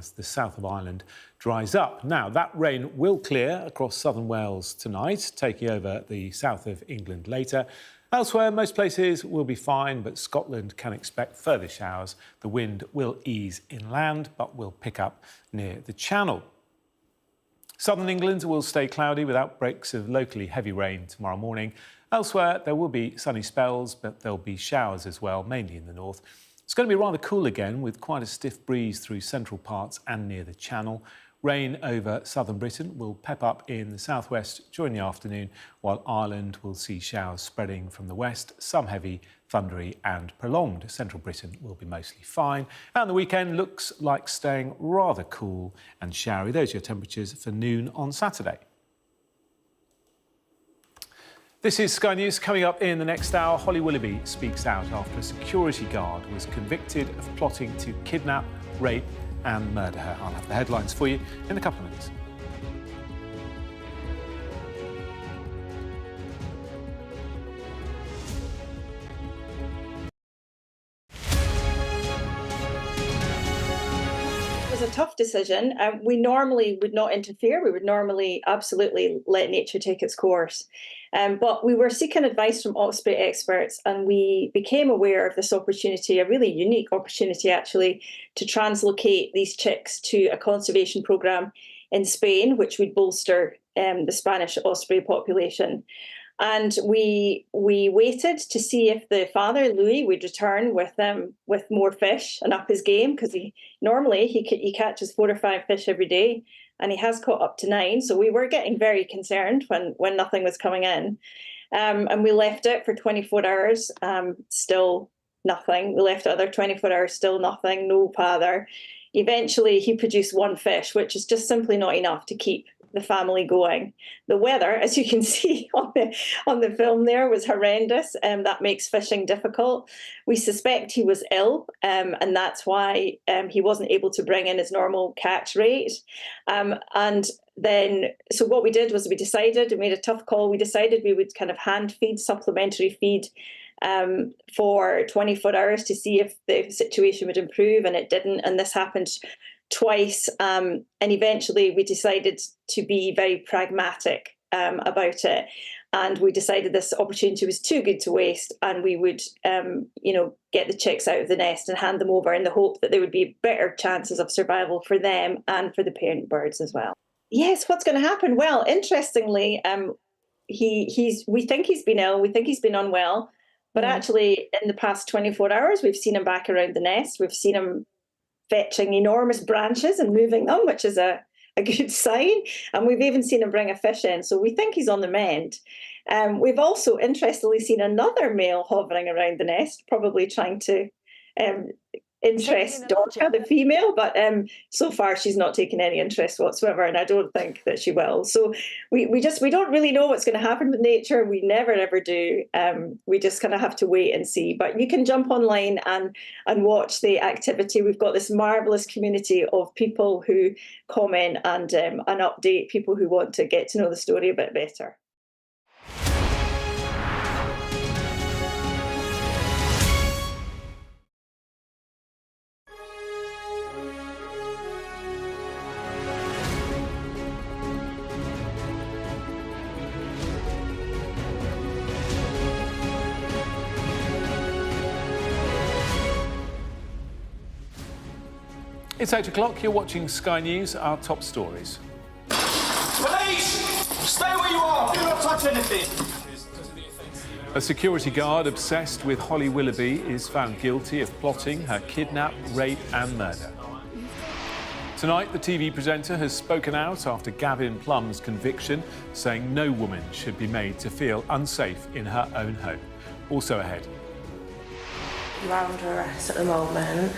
as the south of Ireland dries up. Now, that rain will clear across southern Wales tonight, taking over the south of England later. Elsewhere, most places will be fine, but Scotland can expect further showers. The wind will ease inland, but will pick up near the Channel. Southern England will stay cloudy with outbreaks of locally heavy rain tomorrow morning. Elsewhere, there will be sunny spells, but there'll be showers as well, mainly in the north. It's going to be rather cool again, with quite a stiff breeze through central parts and near the Channel. Rain over southern Britain will pep up in the southwest during the afternoon, while Ireland will see showers spreading from the west, some heavy, thundery and prolonged. Central Britain will be mostly fine. And the weekend looks like staying rather cool and showery. Those are your temperatures for noon on Saturday. This is Sky News. Coming up in the next hour, Holly Willoughby speaks out after a security guard was convicted of plotting to kidnap, rape and murder her. I'll have the headlines for you in a couple of minutes. It was a tough decision. We normally would not interfere. We would normally absolutely let nature take its course. But we were seeking advice from osprey experts, and we became aware of this opportunity, a really unique opportunity actually, to translocate these chicks to a conservation programme in Spain, which would bolster the Spanish osprey population. And we waited to see if the father, Louis, would return with more fish and up his game, because he catches 4 or 5 fish every day, and he has caught up to 9. So we were getting very concerned when nothing was coming in. And we left it for 24 hours, still nothing. We left it other 24 hours, still nothing, no father. Eventually, he produced 1 fish, which is just simply not enough to keep the family going. The weather, as you can see on the film there, was horrendous, and that makes fishing difficult. We suspect he was ill, and that's why he wasn't able to bring in his normal catch rate. And then, so what we did was we made a tough call. We decided we would kind of hand feed, supplementary feed, for 24 hours to see if the situation would improve, and it didn't. And this happened twice, and eventually we decided to be very pragmatic about it, and we decided this opportunity was too good to waste, and we would get the chicks out of the nest and hand them over in the hope that there would be better chances of survival for them and for the parent birds as well. Yes, what's going to happen? Well, interestingly, we think he's been ill, we think he's been unwell, but actually in the past 24 hours we've seen him back around the nest. We've seen him fetching enormous branches and moving them, which is a good sign. And we've even seen him bring a fish in. So we think he's on the mend. We've also, interestingly, seen another male hovering around the nest, probably trying to interest Dorca, the female, but so far she's not taken any interest whatsoever, and I don't think that she will. So we don't really know what's going to happen with nature. We never ever do. We just kind of have to wait and see. But you can jump online and watch the activity. We've got this marvelous community of people who comment and update people who want to get to know the story a bit better. It's 8 o'clock, you're watching Sky News, our top stories. Police! Stay where you are! Do not touch anything! A security guard obsessed with Holly Willoughby is found guilty of plotting her kidnap, rape and murder. Tonight, the TV presenter has spoken out after Gavin Plum's conviction, saying no woman should be made to feel unsafe in her own home. Also ahead. You are under arrest at the moment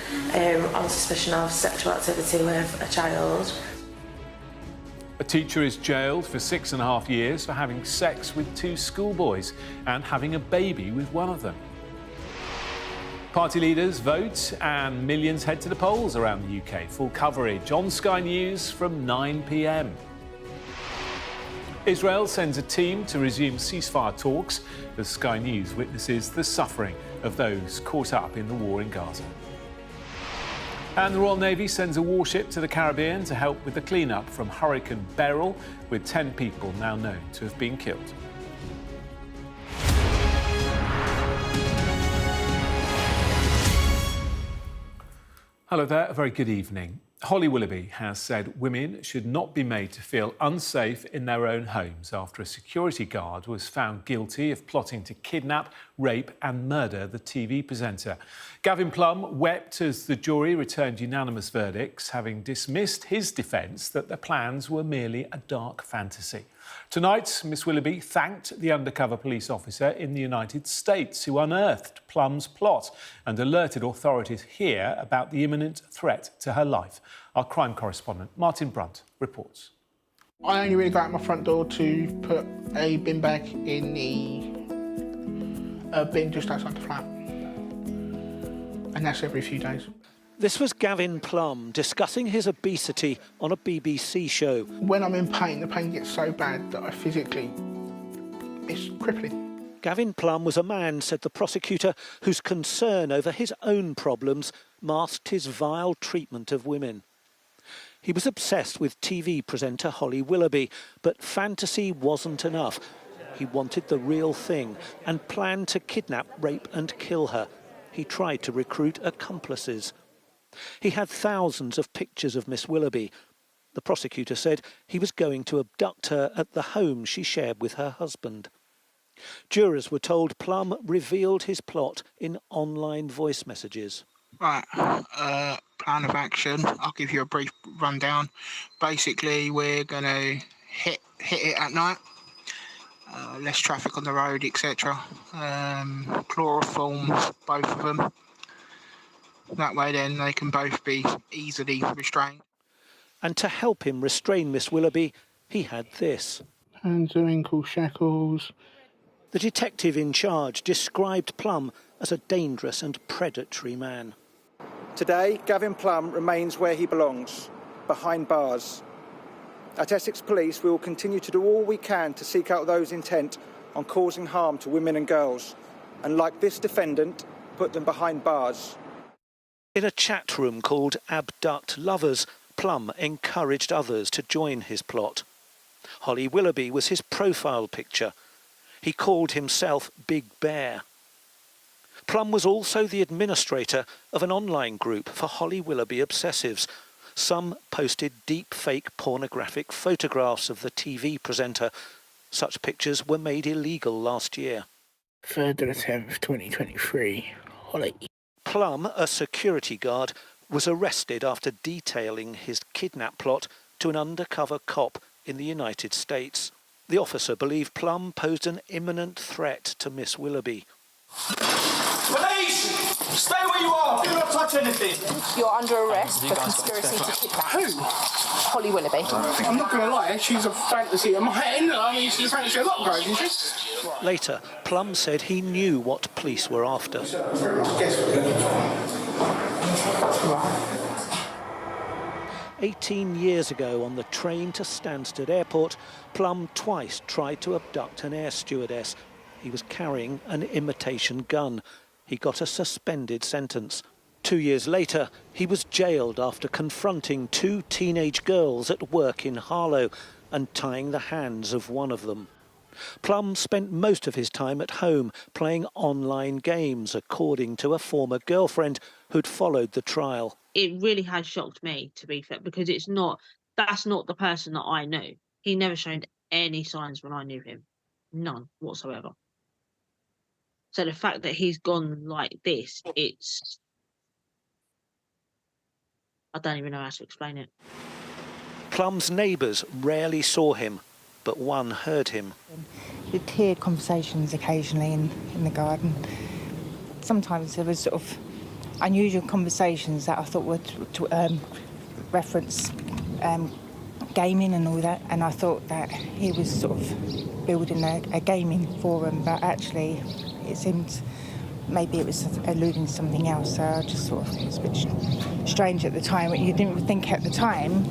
on suspicion of sexual activity with a child. A teacher is jailed for 6.5 years for having sex with 2 schoolboys and having a baby with one of them. Party leaders vote and millions head to the polls around the UK. Full coverage on Sky News from 9 p.m. Israel sends a team to resume ceasefire talks as Sky News witnesses the suffering of those caught up in the war in Gaza. And the Royal Navy sends a warship to the Caribbean to help with the clean-up from Hurricane Beryl, with 10 people now known to have been killed. Hello there, a very good evening. Holly Willoughby has said women should not be made to feel unsafe in their own homes after a security guard was found guilty of plotting to kidnap, rape and murder the TV presenter. Gavin Plum wept as the jury returned unanimous verdicts, having dismissed his defence that the plans were merely a dark fantasy. Tonight, Miss Willoughby thanked the undercover police officer in the United States who unearthed Plum's plot and alerted authorities here about the imminent threat to her life. Our crime correspondent, Martin Brunt, reports. I only really got out my front door to put a bin bag in the bin just outside the flat. And that's every few days. This was Gavin Plum discussing his obesity on a BBC show. When I'm in pain, the pain gets so bad that it's crippling. Gavin Plum was a man, said the prosecutor, whose concern over his own problems masked his vile treatment of women. He was obsessed with TV presenter Holly Willoughby, but fantasy wasn't enough. He wanted the real thing and planned to kidnap, rape and kill her. He tried to recruit accomplices. He had thousands of pictures of Miss Willoughby. The prosecutor said he was going to abduct her at the home she shared with her husband. Jurors were told Plum revealed his plot in online voice messages. Right, plan of action. I'll give you a brief rundown. Basically, we're going to hit it at night. Less traffic on the road, etc. Chloroform both of them. That way then they can both be easily restrained. And to help him restrain Miss Willoughby, he had this. Hands and ankle shackles. The detective in charge described Plum as a dangerous and predatory man. Today, Gavin Plum remains where he belongs, behind bars. At Essex Police, we will continue to do all we can to seek out those intent on causing harm to women and girls, and like this defendant, put them behind bars. In a chat room called Abduct Lovers, Plum encouraged others to join his plot. Holly Willoughby was his profile picture. He called himself Big Bear. Plum was also the administrator of an online group for Holly Willoughby obsessives. Some posted deep fake pornographic photographs of the TV presenter. Such pictures were made illegal last year. 3rd of the 10th, 2023. Holly. Plum, a security guard, was arrested after detailing his kidnap plot to an undercover cop in the United States. The officer believed Plum posed an imminent threat to Miss Willoughby. Police! Stay where you are! Do not touch anything! You're under arrest for conspiracy to kidnap. Who? Holly Willoughby. I'm not going to lie, she's a fantasy of mine. I mean, she's a fantasy of a lot of girls, isn't she? Later, Plum said he knew what police were after. 18 years ago, on the train to Stansted Airport, Plum twice tried to abduct an air stewardess. He was carrying an imitation gun. He got a suspended sentence. 2 years later, he was jailed after confronting 2 teenage girls at work in Harlow and tying the hands of one of them. Plum spent most of his time at home playing online games, according to a former girlfriend who'd followed the trial. It really has shocked me, to be fair, because that's not the person that I knew. He never showed any signs when I knew him. None whatsoever. So the fact that he's gone like this, I don't even know how to explain it. Plum's neighbours rarely saw him, but one heard him. You'd hear conversations occasionally in the garden. Sometimes there was sort of unusual conversations that I thought would reference gaming and all that, and I thought that he was sort of building a gaming forum, but actually it seemed maybe it was alluding to something else, so I just thought it was a bit strange at the time. You didn't think at the time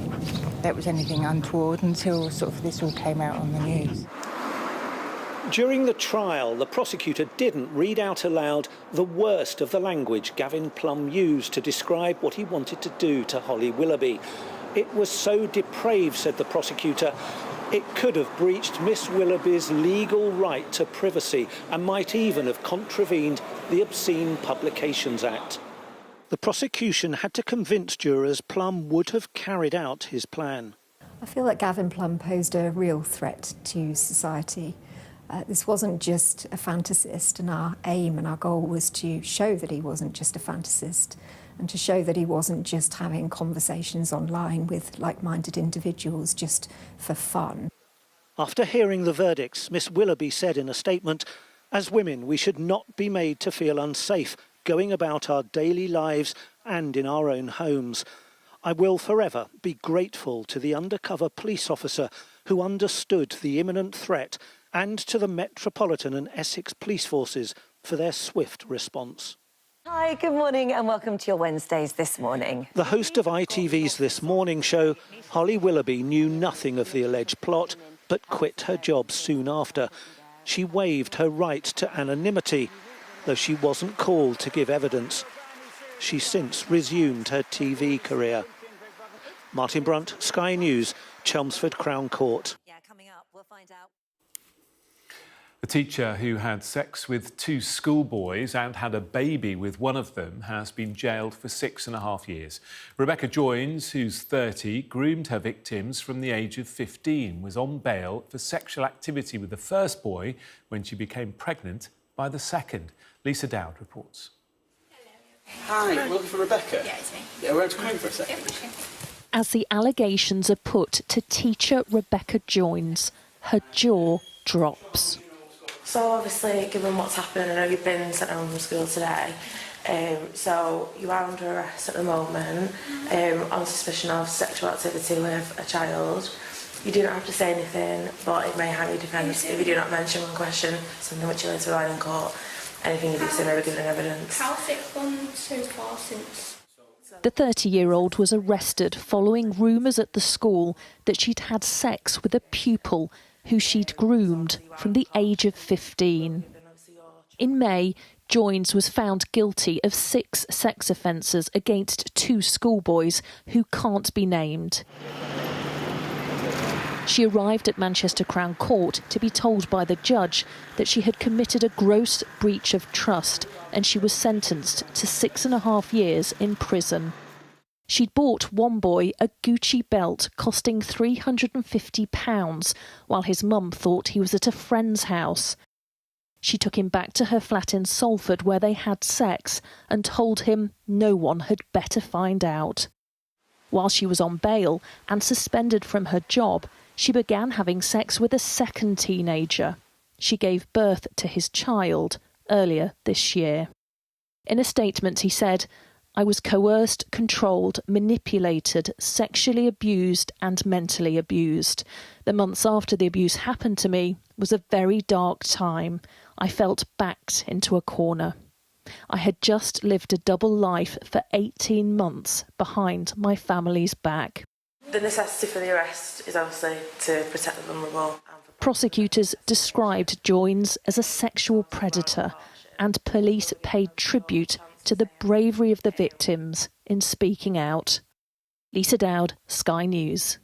there was anything untoward until sort of this all came out on the news. During the trial, the prosecutor didn't read out aloud the worst of the language Gavin Plum used to describe what he wanted to do to Holly Willoughby. It was so depraved, said the prosecutor, it could have breached Miss Willoughby's legal right to privacy and might even have contravened the Obscene Publications Act. The prosecution had to convince jurors Plum would have carried out his plan. I feel that Gavin Plum posed a real threat to society. This wasn't just a fantasist, and our aim and our goal was to show that he wasn't just a fantasist and to show that he wasn't just having conversations online with like-minded individuals just for fun. After hearing the verdicts, Miss Willoughby said in a statement, "As women, we should not be made to feel unsafe going about our daily lives and in our own homes. I will forever be grateful to the undercover police officer who understood the imminent threat and to the Metropolitan and Essex police forces for their swift response." Hi, good morning and welcome to your Wednesdays this morning. The host of ITV's This Morning show, Holly Willoughby, knew nothing of the alleged plot but quit her job soon after. She waived her right to anonymity, though she wasn't called to give evidence. She's since resumed her TV career. Martin Brunt, Sky News, Chelmsford Crown Court. Yeah, coming up, we'll find out. A teacher who had sex with 2 schoolboys and had a baby with one of them has been jailed for 6.5 years. Rebecca Joins, who's 30, groomed her victims from the age of 15, was on bail for sexual activity with the first boy when she became pregnant by the second. Lisa Dowd reports. Hi, we're looking for Rebecca. Yeah, it's me. Yeah, we're going to come in for a second. As the allegations are put to teacher Rebecca Joins, her jaw drops. So obviously, given what's happened, I know you've been sent home from school today. So you are under arrest at the moment on suspicion of sexual activity with a child. You do not have to say anything, but it may harm your defence if you do not mention one question, something which you later rely in court. Anything you do say may be given evidence. How's it gone so far since? The 30-year-old was arrested following rumours at the school that she'd had sex with a pupil who she'd groomed from the age of 15. In May, Joins was found guilty of 6 sex offences against 2 schoolboys who can't be named. She arrived at Manchester Crown Court to be told by the judge that she had committed a gross breach of trust and she was sentenced to 6.5 years in prison. She'd bought one boy a Gucci belt costing £350 while his mum thought he was at a friend's house. She took him back to her flat in Salford where they had sex and told him no one had better find out. While she was on bail and suspended from her job, she began having sex with a second teenager. She gave birth to his child earlier this year. In a statement, he said, "I was coerced, controlled, manipulated, sexually abused and mentally abused. The months after the abuse happened to me was a very dark time. I felt backed into a corner. I had just lived a double life for 18 months behind my family's back." The necessity for the arrest is obviously to protect the vulnerable. Prosecutors described Joins as a sexual predator, and police paid tribute to the bravery of the victims in speaking out. Lisa Dowd, Sky News.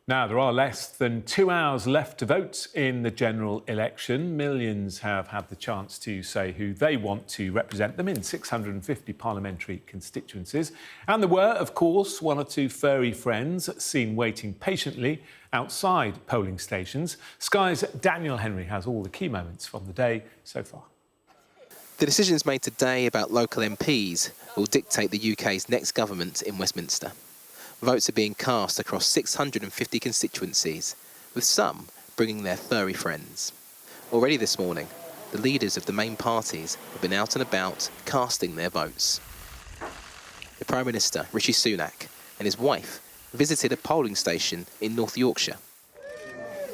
Now, there are less than 2 hours left to vote in the general election. Millions have had the chance to say who they want to represent them in 650 parliamentary constituencies. And there were, of course, 1 or 2 furry friends seen waiting patiently outside polling stations. Sky's Daniel Henry has all the key moments from the day so far. The decisions made today about local MPs will dictate the UK's next government in Westminster. Votes are being cast across 650 constituencies, with some bringing their furry friends. Already this morning, the leaders of the main parties have been out and about casting their votes. The Prime Minister, Rishi Sunak, and his wife visited a polling station in North Yorkshire.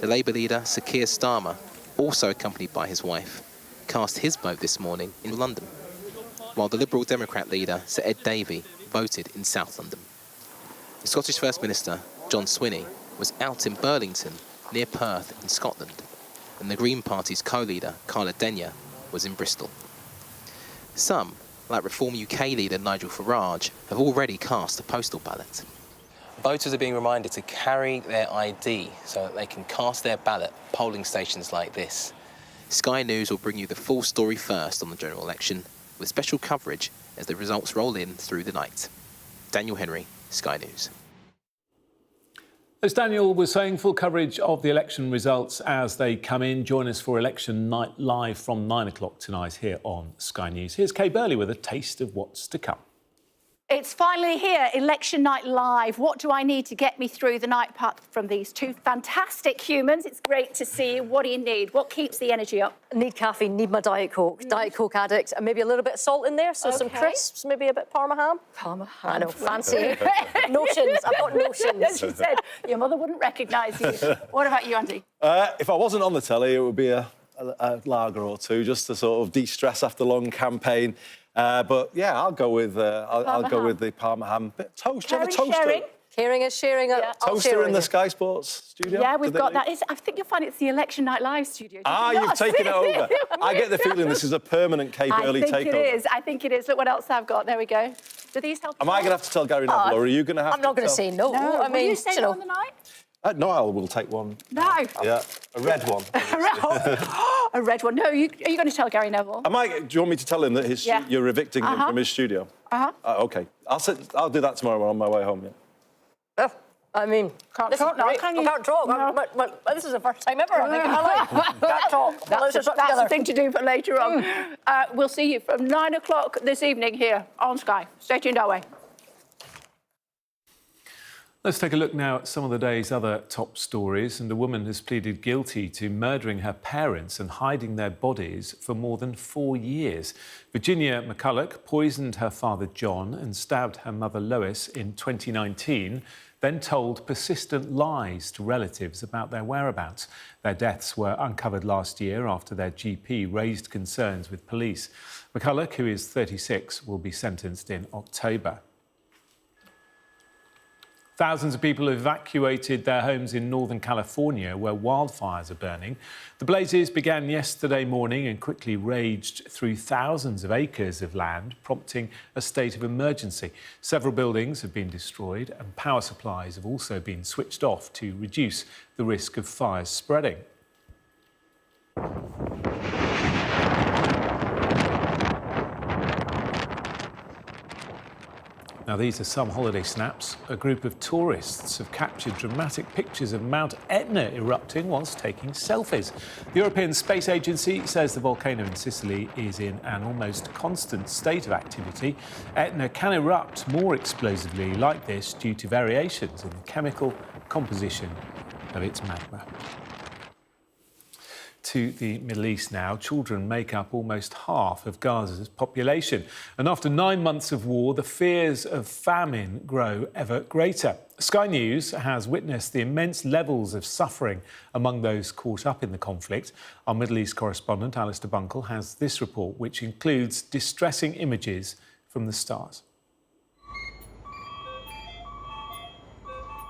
The Labour leader, Sir Keir Starmer, also accompanied by his wife, cast his vote this morning in London, while the Liberal Democrat leader, Sir Ed Davey, voted in South London. The Scottish First Minister, John Swinney, was out in Burlington near Perth in Scotland, and the Green Party's co-leader, Carla Denyer, was in Bristol. Some, like Reform UK leader Nigel Farage, have already cast a postal ballot. Voters are being reminded to carry their ID so that they can cast their ballot at polling stations like this. Sky News will bring you the full story first on the general election, with special coverage as the results roll in through the night. Daniel Henry, Sky News. As Daniel was saying, full coverage of the election results as they come in. Join us for Election Night Live from 9 o'clock tonight here on Sky News. Here's Kay Burley with a taste of what's to come. It's finally here, Election Night Live. What do I need to get me through the night, apart from these two fantastic humans? It's great to see you. What do you need? What keeps the energy up? Need caffeine, need my Diet Coke, Diet Coke addict, and maybe a little bit of salt in there, so some crisps, maybe a bit of Parma ham. Parma ham. I know, fancy. Notions, I've got notions. As you said, your mother wouldn't recognise you. What about you, Andy? If I wasn't on the telly, it would be a lager or two, just to sort of de-stress after a long campaign. But yeah, I'll go with the Parma ham. Bit of toast. Do you have a toaster? Sharing. Caring is sharing. Yeah. Toaster in the Sky Sports studio. Yeah, we've got that. I think you'll find it's the Election Night Live studio. You've taken it over. I get the feeling this is a permanent Kay Burley takeover. I think it is. I think it is. Look what else I've got. There we go. Do these help? Am I going to have to tell Gary Neville, or are you going to have to? I'm not going to say no. I mean, will you say no on the night? No, I will take one. No. Yeah, a red one. A red one. No, are you going to tell Gary Neville? Do you want me to tell him that you're evicting him from his studio? OK. I'll do that tomorrow on my way home. Yeah. I mean, can't talk now, can you? I can't talk. No. This is the first time ever, I think, in my life. Can't talk. That's the thing to do for later on. We'll see you from 9 o'clock this evening here on Sky. Stay tuned our way. Let's take a look now at some of the day's other top stories. And a woman has pleaded guilty to murdering her parents and hiding their bodies for more than 4 years. Virginia McCulloch poisoned her father John and stabbed her mother Lois in 2019, then told persistent lies to relatives about their whereabouts. Their deaths were uncovered last year after their GP raised concerns with police. McCulloch, who is 36, will be sentenced in October. Thousands of people have evacuated their homes in Northern California, where wildfires are burning. The blazes began yesterday morning and quickly raged through thousands of acres of land, prompting a state of emergency. Several buildings have been destroyed and power supplies have also been switched off to reduce the risk of fires spreading. Now, these are some holiday snaps. A group of tourists have captured dramatic pictures of Mount Etna erupting whilst taking selfies. The European Space Agency says the volcano in Sicily is in an almost constant state of activity. Etna can erupt more explosively like this due to variations in the chemical composition of its magma. To the Middle East now. Children make up almost half of Gaza's population. And after 9 months of war, the fears of famine grow ever greater. Sky News has witnessed the immense levels of suffering among those caught up in the conflict. Our Middle East correspondent, Alistair Bunkle, has this report, which includes distressing images from the stars.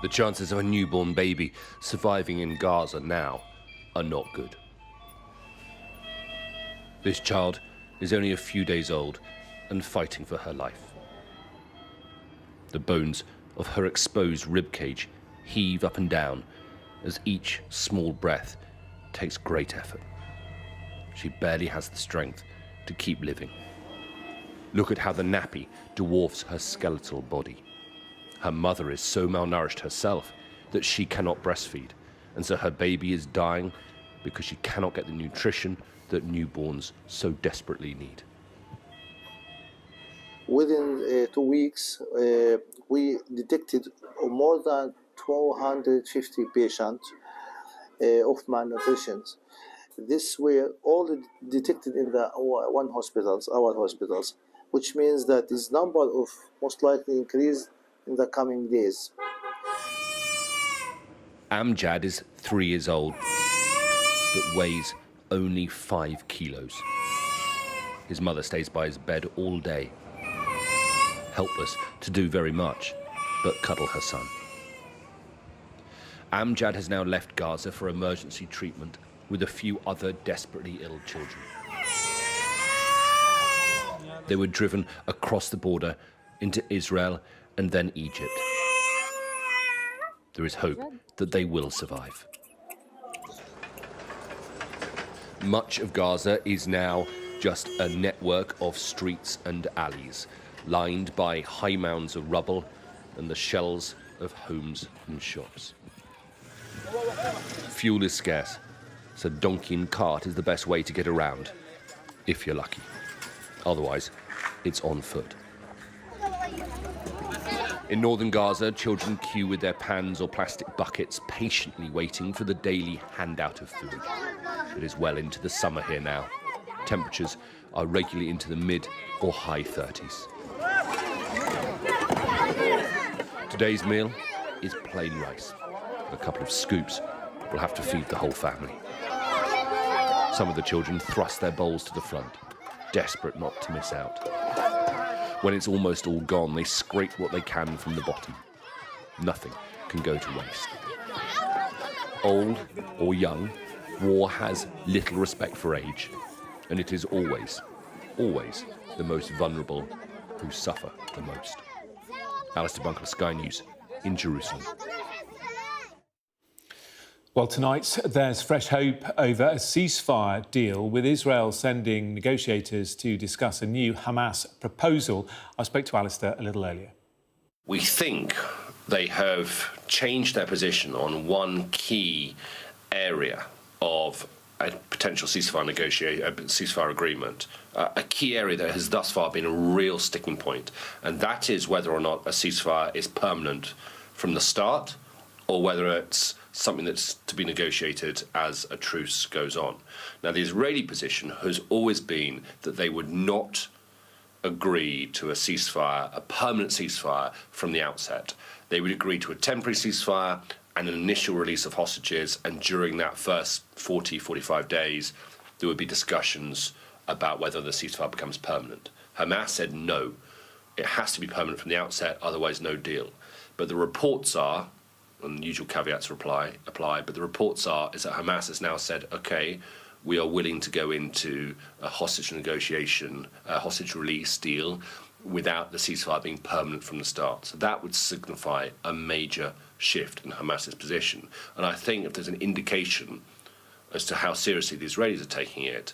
The chances of a newborn baby surviving in Gaza now are not good. This child is only a few days old and fighting for her life. The bones of her exposed ribcage heave up and down as each small breath takes great effort. She barely has the strength to keep living. Look at how the nappy dwarfs her skeletal body. Her mother is so malnourished herself that she cannot breastfeed, and so her baby is dying because she cannot get the nutrition that newborns so desperately need. Within 2 weeks, we detected more than 250 patients of malnutrition. This were all detected in the our hospitals, which means that this number of most likely increase in the coming days. Amjad is 3 years old, but weighs only 5 kilos. His mother stays by his bed all day, helpless to do very much but cuddle her son. Amjad has now left Gaza for emergency treatment with a few other desperately ill children. They were driven across the border into Israel and then Egypt. There is hope that they will survive. Much of Gaza is now just a network of streets and alleys, lined by high mounds of rubble and the shells of homes and shops. Fuel is scarce, so donkey and cart is the best way to get around, if you're lucky. Otherwise, it's on foot. In northern Gaza, children queue with their pans or plastic buckets, patiently waiting for the daily handout of food. It is well into the summer here now. Temperatures are regularly into the mid or high 30s. Today's meal is plain rice. A couple of scoops will have to feed the whole family. Some of the children thrust their bowls to the front, desperate not to miss out. When it's almost all gone, they scrape what they can from the bottom. Nothing can go to waste. Old or young, war has little respect for age, and it is always, always the most vulnerable who suffer the most. Alistair Bunkle, Sky News, in Jerusalem. Well, tonight there's fresh hope over a ceasefire deal, with Israel sending negotiators to discuss a new Hamas proposal. I spoke to Alistair a little earlier. We think they have changed their position on one key area of a potential ceasefire agreement, a key area that has thus far been a real sticking point, and that is whether or not a ceasefire is permanent from the start, or whether it's something that's to be negotiated as a truce goes on. Now, the Israeli position has always been that they would not agree to a ceasefire, a permanent ceasefire, from the outset. They would agree to a temporary ceasefire and an initial release of hostages, and during that first 40, 45 days, there would be discussions about whether the ceasefire becomes permanent. Hamas said no, it has to be permanent from the outset, otherwise no deal. But the reports are, and the usual caveats apply, but the reports is that Hamas has now said, okay, we are willing to go into a hostage negotiation, a hostage release deal, without the ceasefire being permanent from the start. So that would signify a major shift in Hamas's position. And I think if there's an indication as to how seriously the Israelis are taking it,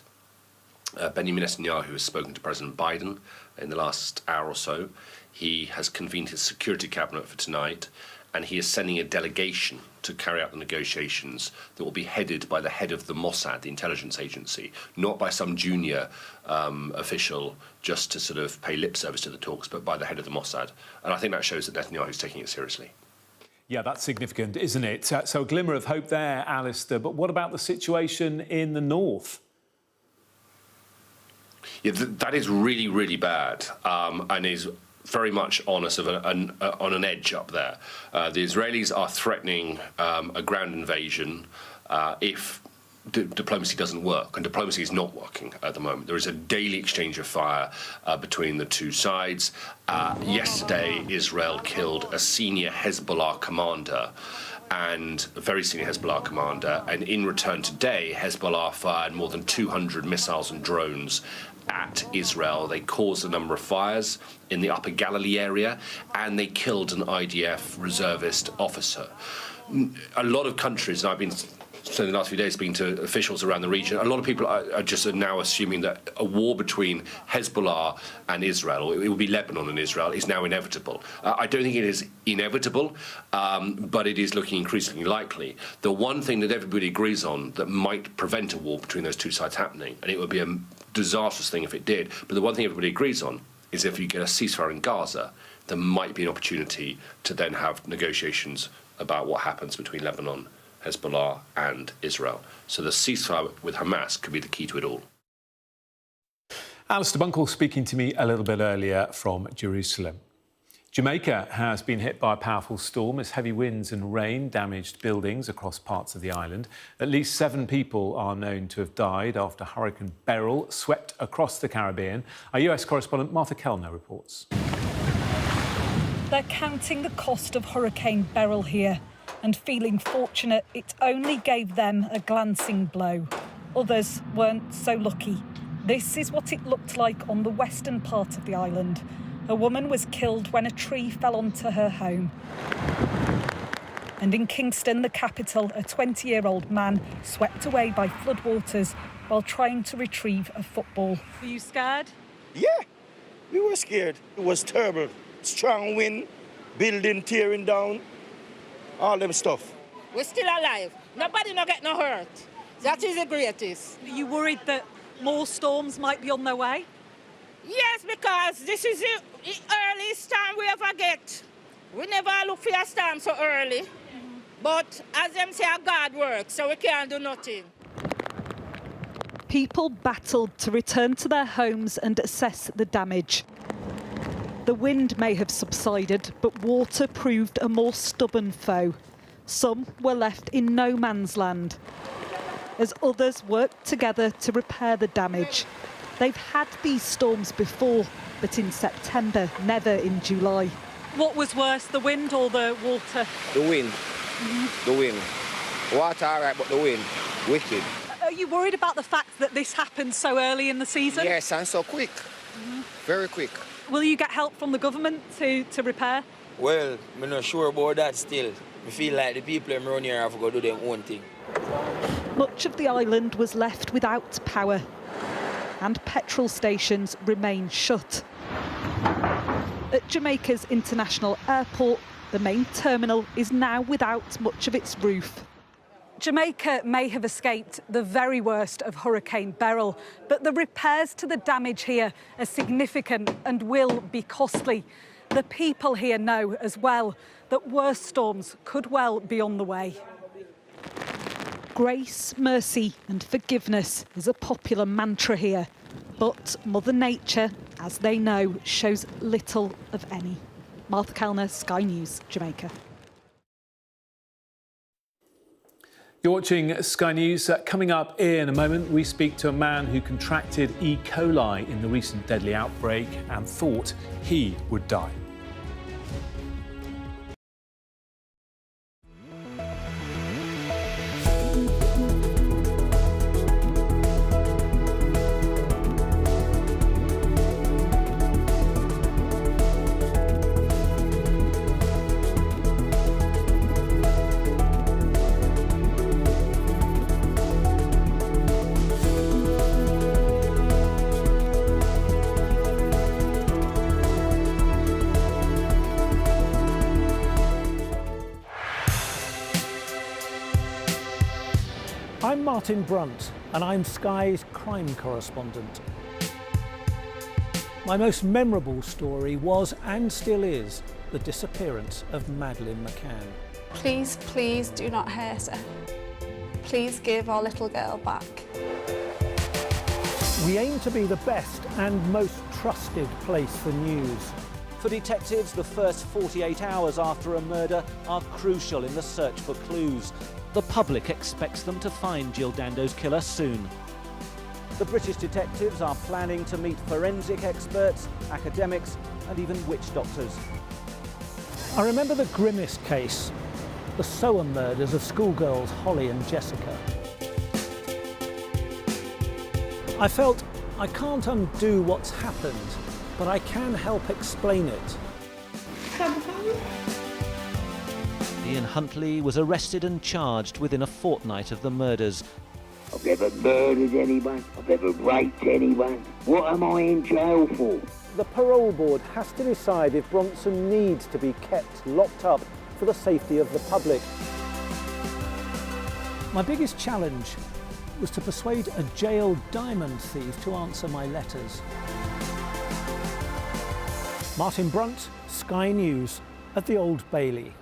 Benjamin Netanyahu has spoken to President Biden in the last hour or so. He has convened his security cabinet for tonight, and he is sending a delegation to carry out the negotiations that will be headed by the head of the Mossad, the intelligence agency, not by some junior official just to sort of pay lip service to the talks, but by the head of the Mossad. And I think that shows that Netanyahu is taking it seriously. Yeah, that's significant, isn't it? So a glimmer of hope there, Alistair. But what about the situation in the north? Yeah, that is really, really bad, and is very much on a sort of on an edge up there. The Israelis are threatening a ground invasion if diplomacy doesn't work, and diplomacy is not working at the moment. There is a daily exchange of fire between the two sides. Yesterday, Israel killed a senior Hezbollah commander, and a very senior Hezbollah commander, and in return today, Hezbollah fired more than 200 missiles and drones at Israel. They caused a number of fires in the Upper Galilee area, and they killed an IDF reservist officer. A lot of countries, and I've been spending the last few days speaking to officials around the region, a lot of people are just now assuming that a war between Hezbollah and Israel, or it will be Lebanon and Israel, is now inevitable. I don't think it is inevitable, but it is looking increasingly likely. The one thing that everybody agrees on that might prevent a war between those two sides happening, and it would be a disastrous thing if it did, but the one thing everybody agrees on is if you get a ceasefire in Gaza, there might be an opportunity to then have negotiations about what happens between Lebanon, Hezbollah and Israel. So the ceasefire with Hamas could be the key to it all. Alistair Bunkle speaking to me a little bit earlier from Jerusalem. Jamaica has been hit by a powerful storm as heavy winds and rain damaged buildings across parts of the island. At least 7 people are known to have died after Hurricane Beryl swept across the Caribbean. Our US correspondent Martha Kellner reports. They're counting the cost of Hurricane Beryl here. and feeling fortunate it only gave them a glancing blow. Others weren't so lucky. This is what it looked like on the western part of the island. A woman was killed when a tree fell onto her home. And in Kingston, the capital, a 20-year-old man swept away by floodwaters while trying to retrieve a football. Were you scared? Yeah, we were scared. It was terrible. Strong wind, building tearing down, all them stuff. We're still alive. Nobody no get no hurt. That is the greatest. Are you worried that more storms might be on their way? Yes, because this is the earliest time we ever get. We never look for a storm so early. But as them say, God works, so we can't do nothing. People battled to return to their homes and assess the damage. The wind may have subsided, but water proved a more stubborn foe. Some were left in no man's land, as others worked together to repair the damage. They've had these storms before, but in September, never in July. What was worse, the wind or the water? The wind. The wind. Water all right, but the wind, wicked. Are you worried about the fact that this happened so early in the season? Yes, and so quick. Very quick. Will you get help from the government to repair? Well, I'm not sure about that still. I feel like the people around here have to go do their own thing. Much of the island was left without power, and petrol stations remain shut. At Jamaica's international airport, the main terminal is now without much of its roof. Jamaica may have escaped the very worst of Hurricane Beryl, but the repairs to the damage here are significant and will be costly. The people here know as well that worse storms could well be on the way. Grace, mercy and forgiveness is a popular mantra here, but Mother Nature, as they know, shows little of any. Martha Kellner, Sky News, Jamaica. You're watching Sky News. Coming up in a moment, we speak to a man who contracted E. coli in the recent deadly outbreak and thought he would die. I'm Martin Brunt, and I'm Sky's crime correspondent. My most memorable story was, and still is, the disappearance of Madeleine McCann. Please, please do not hurt her. Please give our little girl back. We aim to be the best and most trusted place for news. For detectives, the first 48 hours after a murder are crucial in the search for clues. The public expects them to find Jill Dando's killer soon. The British detectives are planning to meet forensic experts, academics and even witch doctors. I remember the grimmest case, the Soham murders of schoolgirls Holly and Jessica. I felt I can't undo what's happened, but I can help explain it. Ian Huntley was arrested and charged within a fortnight of the murders. I've never murdered anyone. I've never raped anyone. What am I in jail for? The parole board has to decide if Bronson needs to be kept locked up for the safety of the public. My biggest challenge was to persuade a jailed diamond thief to answer my letters. Martin Brunt, Sky News at the Old Bailey.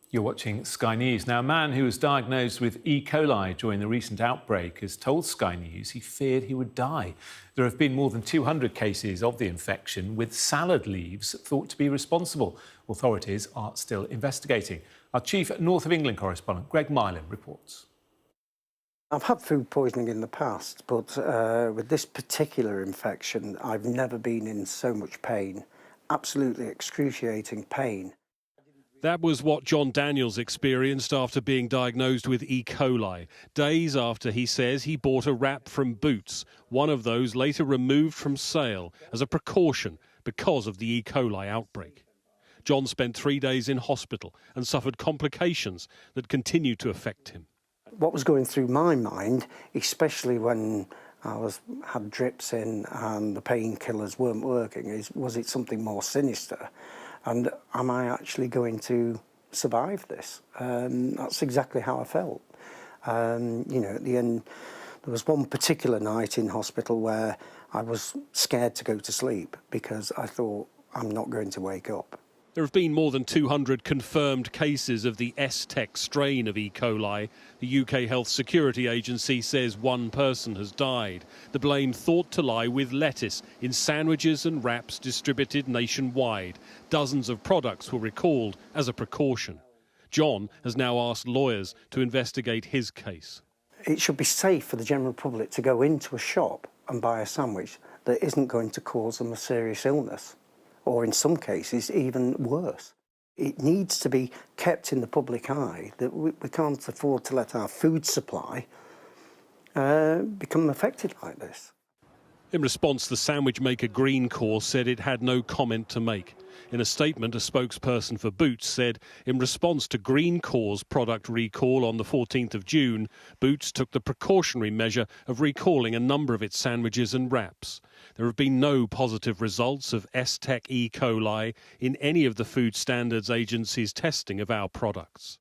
You're watching Sky News. Now, a man who was diagnosed with E. coli during the recent outbreak has told Sky News he feared he would die. There have been more than 200 cases of the infection, with salad leaves thought to be responsible. Authorities are still investigating. Our chief North of England correspondent, Greg Milam, reports. I've had food poisoning in the past, but with this particular infection, I've never been in so much pain. Absolutely excruciating pain. That was what John Daniels experienced after being diagnosed with E. coli. Days after, he says, he bought a wrap from Boots, one of those later removed from sale as a precaution because of the E. coli outbreak. John spent 3 days in hospital and suffered complications that continued to affect him. What was going through my mind, especially when I had drips in and the painkillers weren't working, is was it something more sinister? And am I actually going to survive this? That's exactly how I felt. You know, at the end, there was one particular night in hospital where I was scared to go to sleep because I thought, I'm not going to wake up. There have been more than 200 confirmed cases of the S-Tech strain of E. coli. The UK Health Security Agency says one person has died. The blame thought to lie with lettuce in sandwiches and wraps distributed nationwide. Dozens of products were recalled as a precaution. John has now asked lawyers to investigate his case. It should be safe for the general public to go into a shop and buy a sandwich that isn't going to cause them a serious illness, or in some cases, even worse. It needs to be kept in the public eye that we can't afford to let our food supply become affected like this. In response, the sandwich maker Greencore said it had no comment to make. In a statement, a spokesperson for Boots said, in response to Greencore's product recall on the 14th of June, Boots took the precautionary measure of recalling a number of its sandwiches and wraps. There have been no positive results of S-Tech E. coli in any of the Food Standards Agency's testing of our products.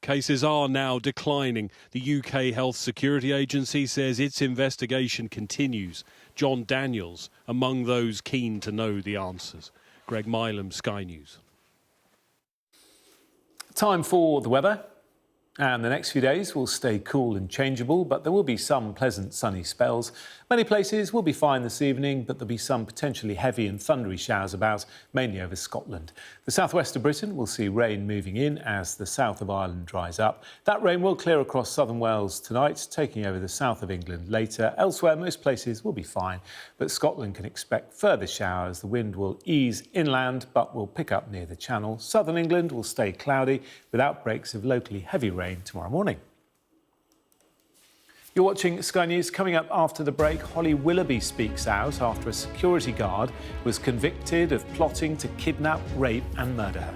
Cases are now declining. The UK Health Security Agency says its investigation continues. John Daniels among those keen to know the answers. Greg Milam, Sky News. Time for the weather. And the next few days will stay cool and changeable, but there will be some pleasant sunny spells. Many places will be fine this evening, but there'll be some potentially heavy and thundery showers about, mainly over Scotland. The southwest of Britain will see rain moving in as the south of Ireland dries up. That rain will clear across southern Wales tonight, taking over the south of England later. Elsewhere, most places will be fine, but Scotland can expect further showers. The wind will ease inland, but will pick up near the Channel. Southern England will stay cloudy, with outbreaks of locally heavy rain tomorrow morning. You're watching Sky News. Coming up after the break, Holly Willoughby speaks out after a security guard was convicted of plotting to kidnap, rape and murder her.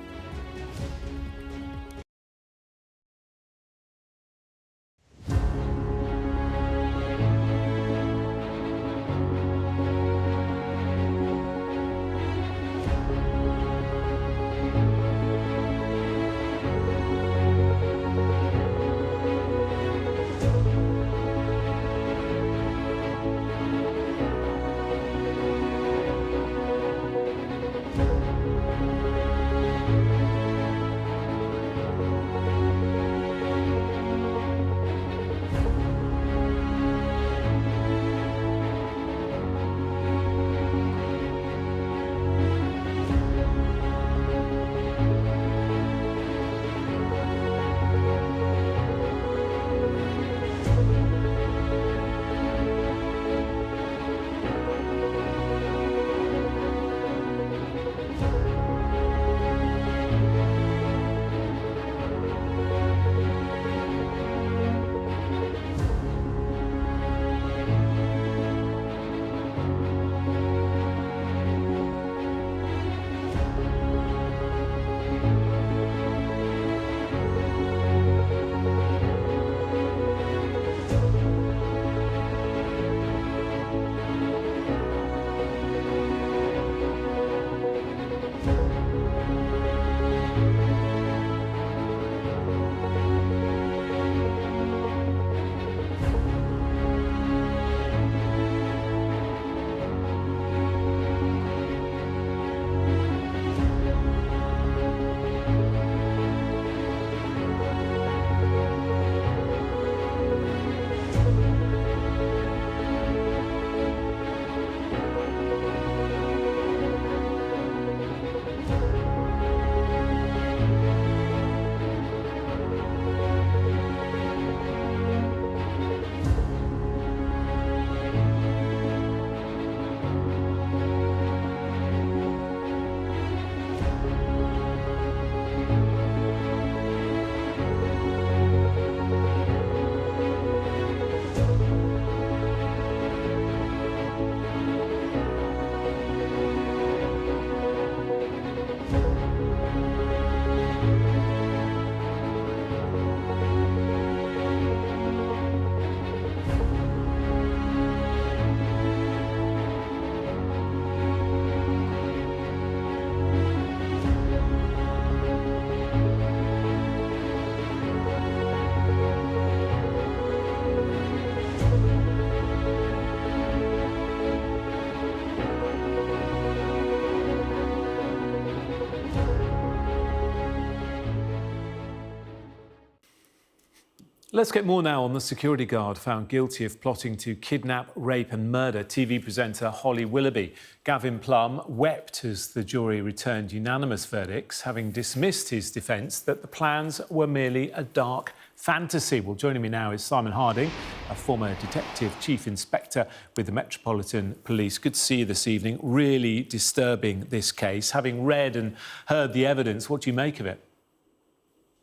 Let's get more now on the security guard found guilty of plotting to kidnap, rape and murder TV presenter Holly Willoughby. Gavin Plum wept as the jury returned unanimous verdicts, having dismissed his defence that the plans were merely a dark fantasy. Well, joining me now is Simon Harding, a former Detective Chief Inspector with the Metropolitan Police. Good to see you this evening. Really disturbing, this case. Having read and heard the evidence, what do you make of it?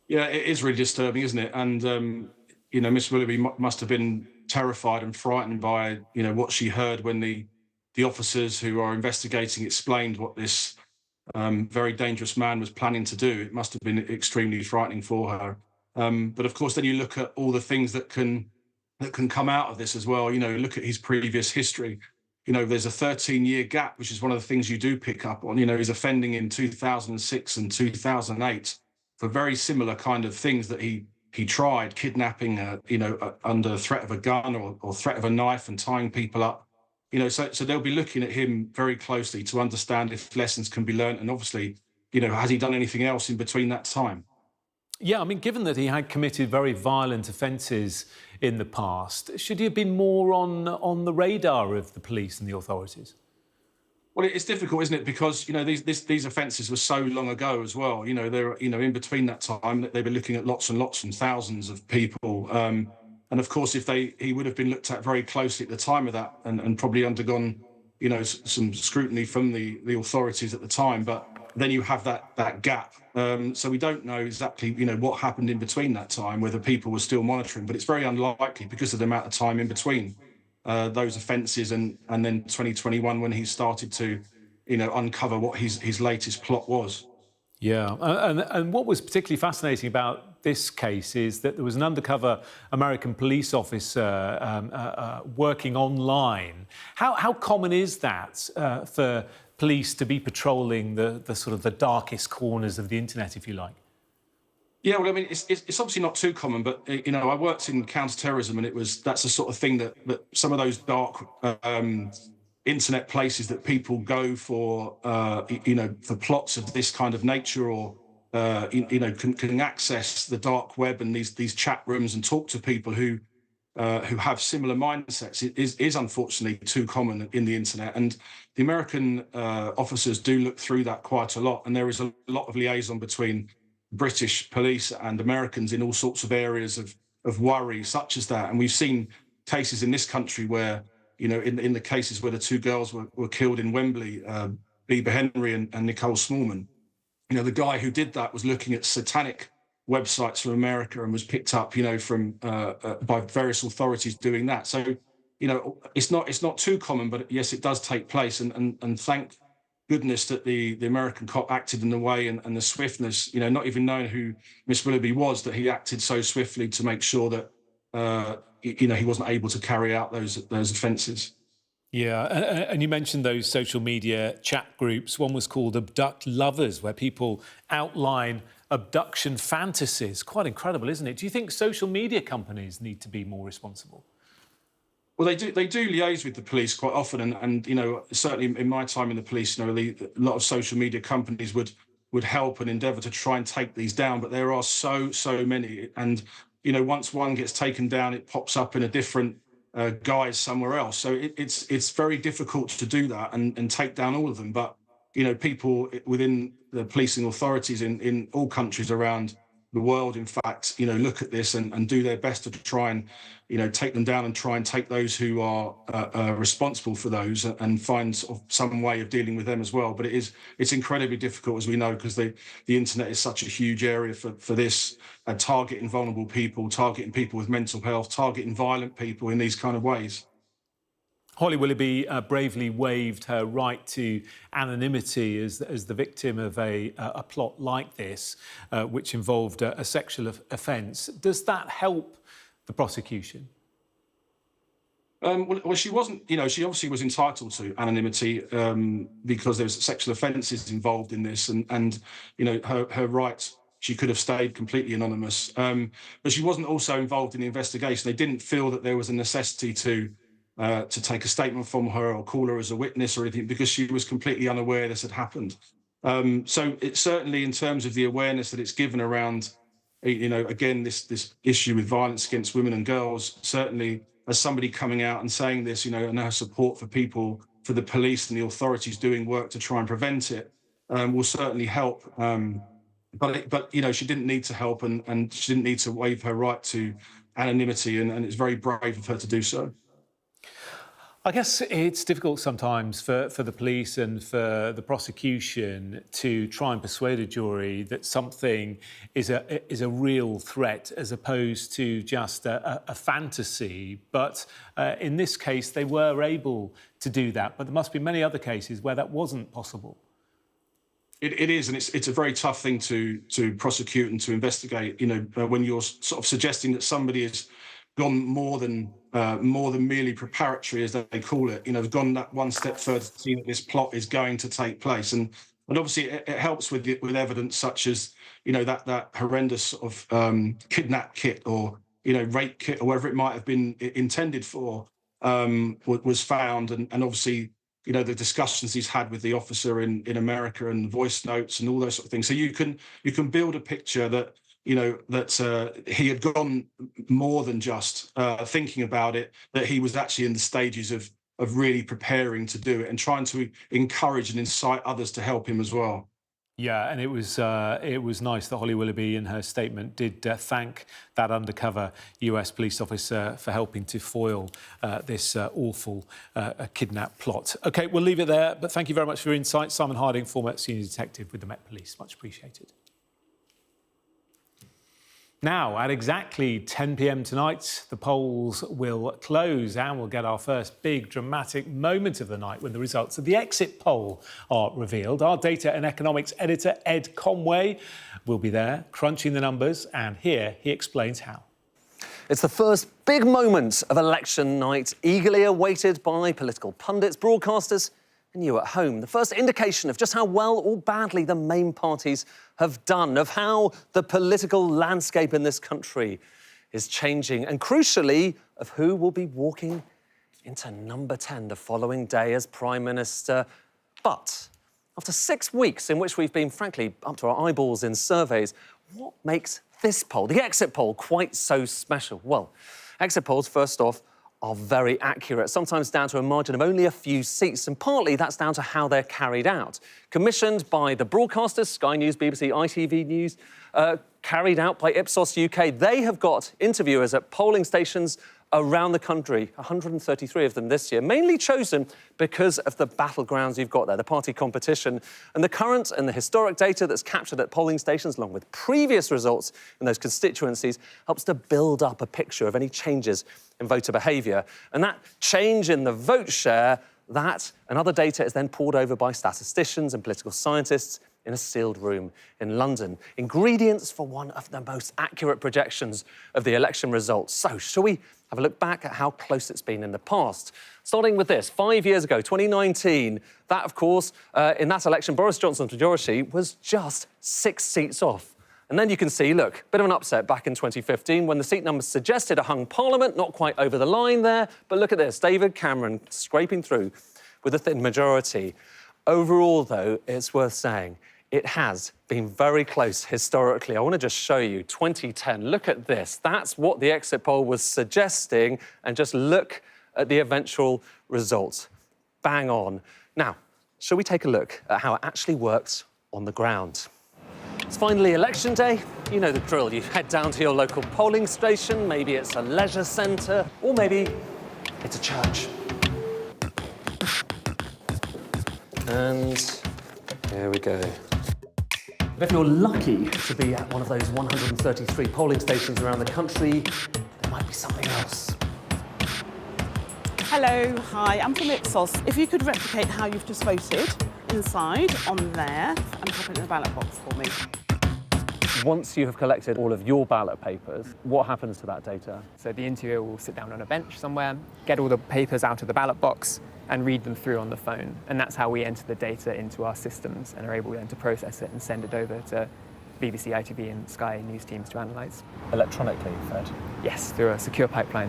Yeah, it is really disturbing, isn't it? And, you know, Miss Willoughby must have been terrified and frightened by, you know, what she heard when the officers who are investigating explained what this very dangerous man was planning to do. It must have been extremely frightening for her. But of course, then you look at all the things that can come out of this as well. You know, look at his previous history. You know, there's a 13-year gap, which is one of the things you do pick up on. You know, he's offending in 2006 and 2008 for very similar kind of things that he tried, kidnapping, you know, under threat of a gun or threat of a knife and tying people up. You know, so they'll be looking at him very closely to understand if lessons can be learned. And obviously, you know, has he done anything else in between that time? Yeah, I mean, given that he had committed very violent offences in the past, should he have been more on the radar of the police and the authorities? Well, it's difficult, isn't it? Because, you know, these offences were so long ago as well. You know, they're, you know, in between that time, they were looking at lots and lots and thousands of people. And of course, if he would have been looked at very closely at the time of that and probably undergone, you know, some scrutiny from the authorities at the time. But then you have that gap. So we don't know exactly, you know, what happened in between that time, whether people were still monitoring. But it's very unlikely because of the amount of time in between those offences and then 2021 when he started to, you know, uncover what his latest plot was. Yeah, and what was particularly fascinating about this case is that there was an undercover American police officer working online. How common is that for police to be patrolling the sort of the darkest corners of the internet, if you like? Yeah, well, I mean, it's obviously not too common, but, you know, I worked in counter-terrorism and that's the sort of thing that some of those dark internet places that people go for, you know, for plots of this kind of nature or, you know, can access the dark web and these chat rooms and talk to people who have similar mindsets is unfortunately too common in the internet. And the American officers do look through that quite a lot. And there is a lot of liaison between British police and Americans in all sorts of areas of worry such as that. And we've seen cases in this country where, you know, in the cases where the two girls were killed in Wembley, Bieber Henry and Nicole Smallman, you know, the guy who did that was looking at satanic websites from America and was picked up, you know, from by various authorities doing that. So, you know, it's not too common, but yes, it does take place. And thank goodness that the American cop acted in the way and the swiftness, you know, not even knowing who Miss Willoughby was, that he acted so swiftly to make sure that, you know, he wasn't able to carry out those offences. Yeah, and you mentioned those social media chat groups. One was called Abduct Lovers, where people outline abduction fantasies. Quite incredible, isn't it? Do you think social media companies need to be more responsible? Well, they do liaise with the police quite often, and you know, certainly in my time in the police, you know, a lot of social media companies would help and endeavour to try and take these down, but there are so many, and you know, once one gets taken down, it pops up in a different guise somewhere else. So it's very difficult to do that and take down all of them. But you know, people within the policing authorities in all countries around the world, in fact, you know, look at this and do their best to try and, you know, take them down and try and take those who are responsible for those and find sort of some way of dealing with them as well. But it's incredibly difficult, as we know, because the internet is such a huge area for this, targeting vulnerable people, targeting people with mental health, targeting violent people in these kind of ways. Holly Willoughby bravely waived her right to anonymity as the victim of a plot like this, which involved a sexual offence. Does that help the prosecution? Well, she wasn't, you know, she obviously was entitled to anonymity because there's sexual offences involved in this and you know, her right, she could have stayed completely anonymous. But she wasn't also involved in the investigation. They didn't feel that there was a necessity to take a statement from her or call her as a witness or anything because she was completely unaware this had happened. So it's certainly in terms of the awareness that it's given around you know, again, this issue with violence against women and girls, certainly as somebody coming out and saying this, you know, and her support for people, for the police and the authorities doing work to try and prevent it, will certainly help. But you know, she didn't need to help, and she didn't need to waive her right to anonymity, and it's very brave of her to do so. I guess it's difficult sometimes for the police and for the prosecution to try and persuade a jury that something is a real threat as opposed to just a fantasy. But in this case, they were able to do that. But there must be many other cases where that wasn't possible. It is, and it's a very tough thing to prosecute and to investigate. You know, when you're sort of suggesting that somebody has gone more than merely preparatory, as they call it. You know, they've gone that one step further to see that this plot is going to take place, and obviously it helps with evidence such as, you know, that horrendous sort of kidnap kit or, you know, rape kit or whatever it might have been intended for was found, and obviously, you know, the discussions he's had with the officer in America and voice notes and all those sort of things. So you can build a picture that, you know, that he had gone more than just thinking about it, that he was actually in the stages of really preparing to do it and trying to encourage and incite others to help him as well. Yeah, and it was nice that Holly Willoughby in her statement did thank that undercover US police officer for helping to foil this awful kidnap plot. OK, we'll leave it there, but thank you very much for your insight. Simon Harding, former senior detective with the Met Police. Much appreciated. Now, at exactly 10 p.m. tonight, the polls will close and we'll get our first big dramatic moment of the night when the results of the exit poll are revealed. Our data and economics editor, Ed Conway, will be there crunching the numbers, and here he explains how. It's the first big moment of election night, eagerly awaited by political pundits, broadcasters, and you at home. The first indication of just how well or badly the main parties have done, of how the political landscape in this country is changing, and crucially, of who will be walking into number 10 the following day as Prime Minister. But after 6 weeks in which we've been, frankly, up to our eyeballs in surveys, what makes this poll, the exit poll, quite so special? Well, exit polls, first off, are very accurate, sometimes down to a margin of only a few seats, and partly that's down to how they're carried out. Commissioned by the broadcasters, Sky News, BBC, ITV News, carried out by Ipsos UK. They have got interviewers at polling stations around the country, 133 of them this year, mainly chosen because of the battlegrounds you've got there, the party competition, and the current and the historic data that's captured at polling stations, along with previous results in those constituencies, helps to build up a picture of any changes in voter behaviour. And that change in the vote share, that and other data is then pored over by statisticians and political scientists in a sealed room in London. Ingredients for one of the most accurate projections of the election results. So, shall we have a look back at how close it's been in the past? Starting with this, 5 years ago, 2019, that, of course, in that election, Boris Johnson's majority was just 6 seats off. And then you can see, look, bit of an upset back in 2015 when the seat numbers suggested a hung parliament, not quite over the line there. But look at this, David Cameron scraping through with a thin majority. Overall, though, it's worth saying, it has been very close historically. I want to just show you 2010. Look at this. That's what the exit poll was suggesting, and just look at the eventual results. Bang on. Now, shall we take a look at how it actually works on the ground? It's finally election day. You know the drill. You head down to your local polling station. Maybe it's a leisure centre, or maybe it's a church. And here we go. But if you're lucky to be at one of those 133 polling stations around the country, there might be something else. Hello, hi, I'm from Ipsos. If you could replicate how you've just voted inside on there and pop it in the ballot box for me. Once you have collected all of your ballot papers, what happens to that data? So the interviewer will sit down on a bench somewhere, get all the papers out of the ballot box and read them through on the phone. And that's how we enter the data into our systems and are able then to process it and send it over to BBC, ITV and Sky News teams to analyse. Electronically fed? Yes, through a secure pipeline.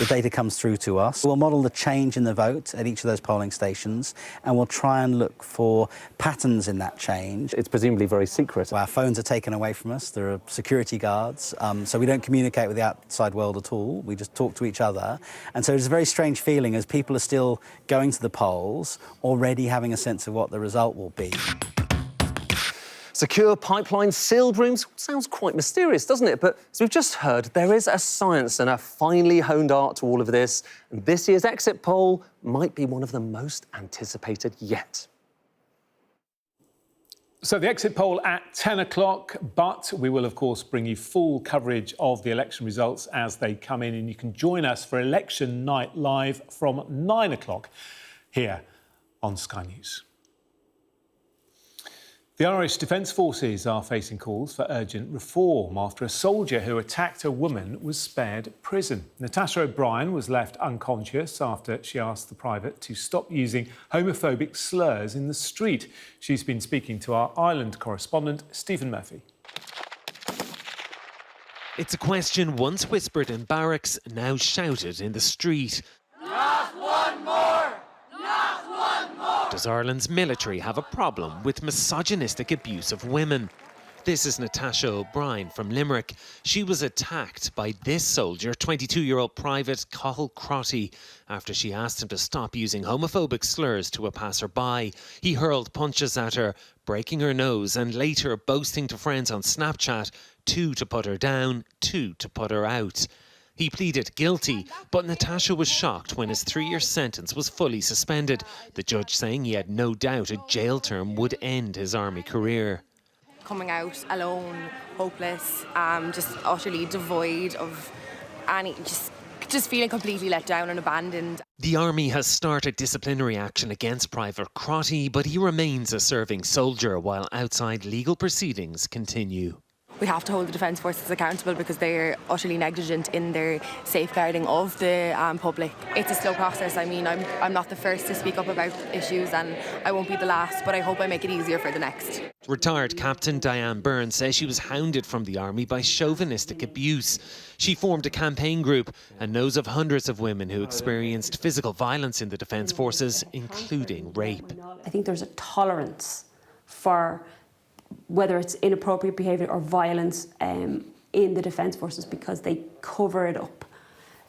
The data comes through to us. We'll model the change in the vote at each of those polling stations, and we'll try and look for patterns in that change. It's presumably very secret. Our phones are taken away from us. There are security guards, so we don't communicate with the outside world at all. We just talk to each other. And so it's a very strange feeling as people are still going to the polls, already having a sense of what the result will be. Secure pipelines, sealed rooms, sounds quite mysterious, doesn't it? But as we've just heard, there is a science and a finely honed art to all of this. And this year's exit poll might be one of the most anticipated yet. So the exit poll at 10 o'clock, but we will, of course, bring you full coverage of the election results as they come in. And you can join us for Election Night Live from 9 o'clock here on Sky News. The Irish Defence Forces are facing calls for urgent reform after a soldier who attacked a woman was spared prison. Natasha O'Brien was left unconscious after she asked the private to stop using homophobic slurs in the street. She's been speaking to our Ireland correspondent, Stephen Murphy. It's a question once whispered in barracks, now shouted in the street. Not one more! Not one more! Does Ireland's military have a problem with misogynistic abuse of women? This is Natasha O'Brien from Limerick. She was attacked by this soldier, 22-year-old Private Cathal Crotty, after she asked him to stop using homophobic slurs to a passerby. He hurled punches at her, breaking her nose and later boasting to friends on Snapchat, 2 to put her down, 2 to put her out. He pleaded guilty, but Natasha was shocked when his 3-year sentence was fully suspended, the judge saying he had no doubt a jail term would end his army career. Coming out alone, hopeless, just utterly devoid of any, just feeling completely let down and abandoned. The army has started disciplinary action against Private Crotty, but he remains a serving soldier while outside legal proceedings continue. We have to hold the Defence Forces accountable because they're utterly negligent in their safeguarding of the public. It's a slow process. I mean, I'm not the first to speak up about issues and I won't be the last, but I hope I make it easier for the next. Retired Captain Diane Byrne says she was hounded from the army by chauvinistic abuse. She formed a campaign group and knows of hundreds of women who experienced physical violence in the Defence Forces, including rape. I think there's a tolerance for whether it's inappropriate behaviour or violence in the Defence Forces because they cover it up,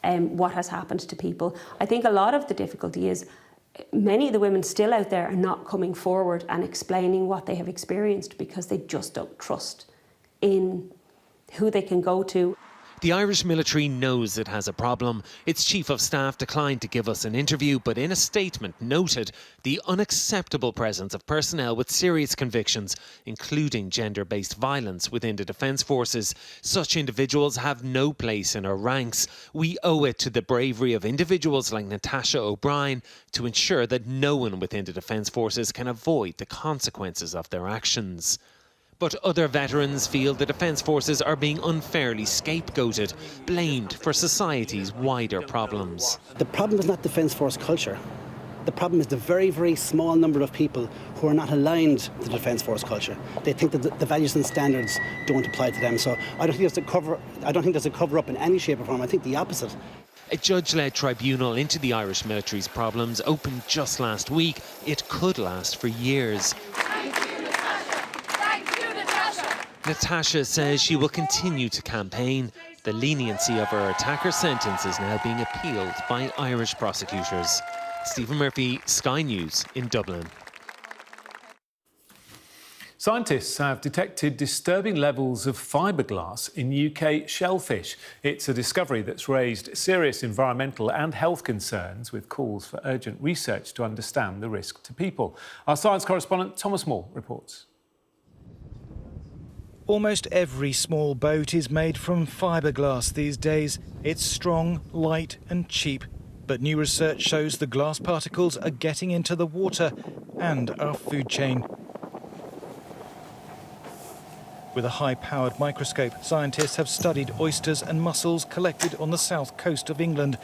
what has happened to people. I think a lot of the difficulty is many of the women still out there are not coming forward and explaining what they have experienced because they just don't trust in who they can go to. The Irish military knows it has a problem. Its chief of staff declined to give us an interview, but in a statement noted the unacceptable presence of personnel with serious convictions, including gender-based violence within the Defence Forces. Such individuals have no place in our ranks. We owe it to the bravery of individuals like Natasha O'Brien to ensure that no one within the Defence Forces can avoid the consequences of their actions. But other veterans feel the Defence Forces are being unfairly scapegoated, blamed for society's wider problems. The problem is not Defence Force culture. The problem is the very, very small number of people who are not aligned to the Defence Force culture. They think that the values and standards don't apply to them. So I don't think there's a cover-up in any shape or form. I think the opposite. A judge-led tribunal into the Irish military's problems opened just last week. It could last for years. Natasha says she will continue to campaign. The leniency of her attacker's sentence is now being appealed by Irish prosecutors. Stephen Murphy, Sky News in Dublin. Scientists have detected disturbing levels of fiberglass in UK shellfish. It's a discovery that's raised serious environmental and health concerns, with calls for urgent research to understand the risk to people. Our science correspondent Thomas Moore reports. Almost every small boat is made from fiberglass these days. It's strong, light and cheap. But new research shows the glass particles are getting into the water and our food chain. With a high-powered microscope, scientists have studied oysters and mussels collected on the south coast of England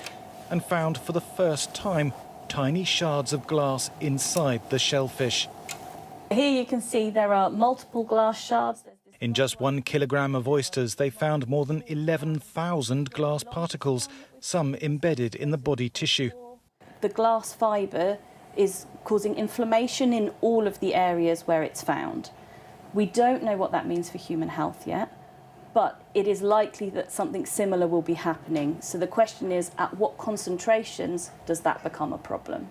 and found for the first time tiny shards of glass inside the shellfish. Here you can see there are multiple glass shards. In just 1 kilogram of oysters, they found more than 11,000 glass particles. some embedded in the body tissue. The glass fibre is causing inflammation in all of the areas where it's found. We don't know what that means for human health yet, but it is likely that something similar will be happening. So the question is, at what concentrations does that become a problem?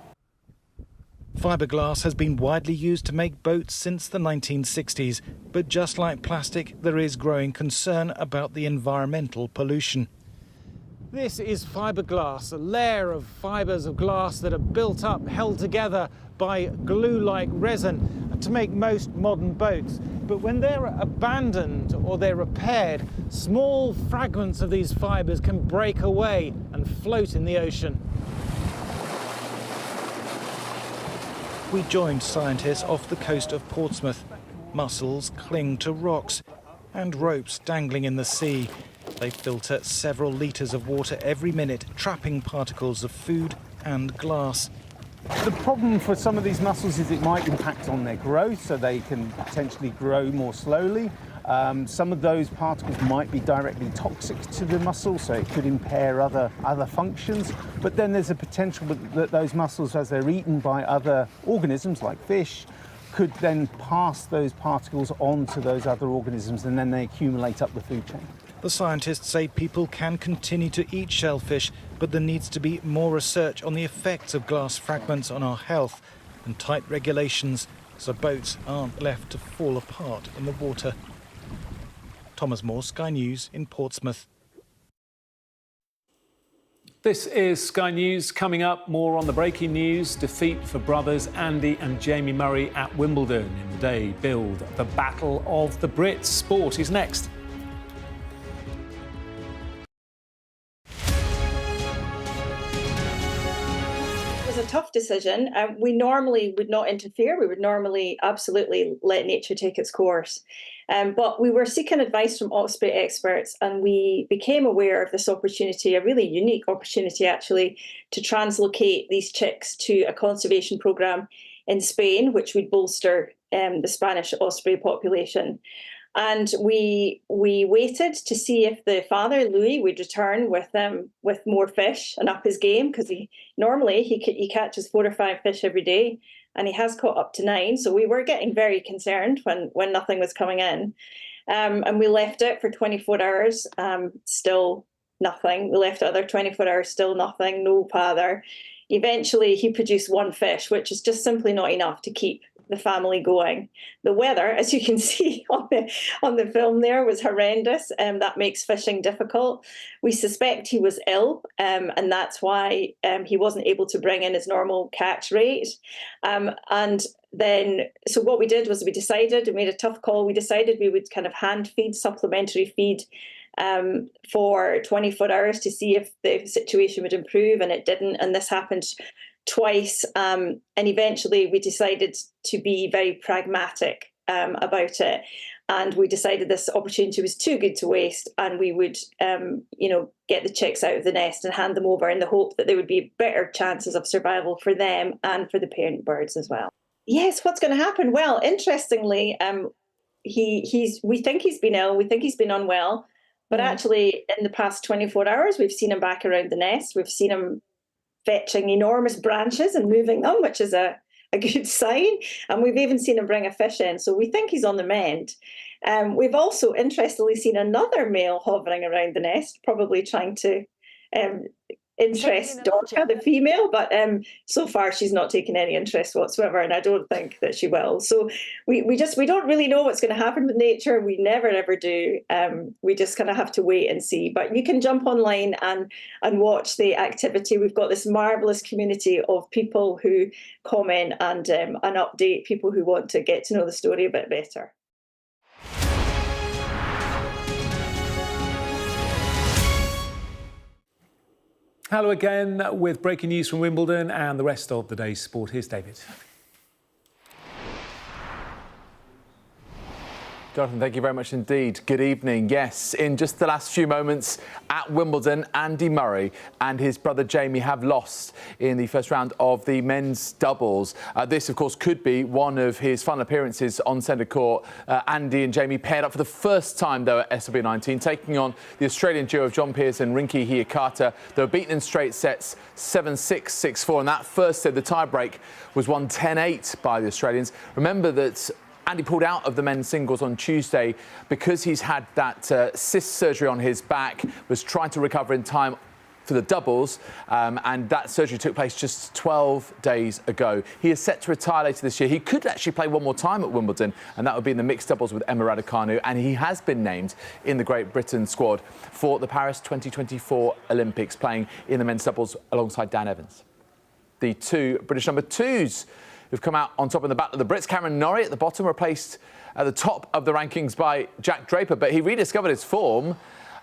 Fiberglass has been widely used to make boats since the 1960s, but just like plastic, there is growing concern about the environmental pollution. This is fiberglass, a layer of fibres of glass that are built up, held together by glue-like resin to make most modern boats. But when they're abandoned or they're repaired, small fragments of these fibres can break away and float in the ocean. We joined scientists off the coast of Portsmouth. Mussels cling to rocks and ropes dangling in the sea. They filter several litres of water every minute, trapping particles of food and glass. The problem for some of these mussels is it might impact on their growth, so they can potentially grow more slowly. Some of those particles might be directly toxic to the mussel, so it could impair other functions. But then there's a potential that those mussels, as they're eaten by other organisms like fish, could then pass those particles on to those other organisms, and then they accumulate up the food chain. The scientists say people can continue to eat shellfish, but there needs to be more research on the effects of glass fragments on our health and tight regulations so boats aren't left to fall apart in the water. Thomas Moore, Sky News in Portsmouth. This is Sky News. Coming up, more on the breaking news. Defeat for brothers Andy and Jamie Murray at Wimbledon in the day billed the Battle of the Brits. Sport is next. A tough decision. We normally would not interfere. We would normally absolutely let nature take its course. But we were seeking advice from Osprey experts, and we became aware of this opportunity, a really unique opportunity actually, to translocate these chicks to a conservation programme in Spain, which would bolster the Spanish osprey population. And we waited to see if the father, Louis, would return with more fish and up his game, because normally he catches 4 or 5 fish every day, and he has caught up to 9. So we were getting very concerned when nothing was coming in. And we left it for 24 hours, still nothing. We left it other 24 hours, still nothing, no father. Eventually, he produced 1 fish, which is just simply not enough to keep the family going. The weather, as you can see on the film there, was horrendous, and that makes fishing difficult. We suspect he was ill, and that's why he wasn't able to bring in his normal catch rate. And then, so what we did was we made a tough call. We decided we would kind of hand feed, supplementary feed for 24 hours to see if the situation would improve, and it didn't. And this happened twice, and eventually we decided to be very pragmatic about it, and we decided this opportunity was too good to waste, and we would get the chicks out of the nest and hand them over in the hope that there would be better chances of survival for them and for the parent birds as well. Yes, what's going to happen? Well, interestingly, we think he's been ill, we think he's been unwell, but actually in the past 24 hours we've seen him back around the nest. We've seen him fetching enormous branches and moving them, which is a good sign. And we've even seen him bring a fish in. So we think he's on the mend. We've also interestingly seen another male hovering around the nest, probably trying to interest Dorca, the female, but so far she's not taken any interest whatsoever, and I don't think that she will. So we don't really know what's going to happen with nature. We never ever do. We just kind of have to wait and see. But you can jump online and watch the activity. We've got this marvelous community of people who comment and update people who want to get to know the story a bit better. Hello again with breaking news from Wimbledon and the rest of the day's sport. Here's David. Jonathan, thank you very much indeed. Good evening. Yes, in just the last few moments at Wimbledon, Andy Murray and his brother Jamie have lost in the first round of the men's doubles. This, of course, could be one of his final appearances on centre court. Andy and Jamie paired up for the first time, though, at SW19, taking on the Australian duo of John Pearce and Rinki Hiyakata. They were beaten in straight sets, 7-6, 6-4. And that first set, the tie-break, was won 10-8 by the Australians. Remember that Andy pulled out of the men's singles on Tuesday because he's had that cyst surgery on his back, was trying to recover in time for the doubles, and that surgery took place just 12 days ago. He is set to retire later this year. He could actually play one more time at Wimbledon, and that would be in the mixed doubles with Emma Raducanu, and he has been named in the Great Britain squad for the Paris 2024 Olympics, playing in the men's doubles alongside Dan Evans. The two British number twos who've come out on top in the Battle of the Brits. Cameron Norrie at the bottom, replaced at the top of the rankings by Jack Draper, but he rediscovered his form.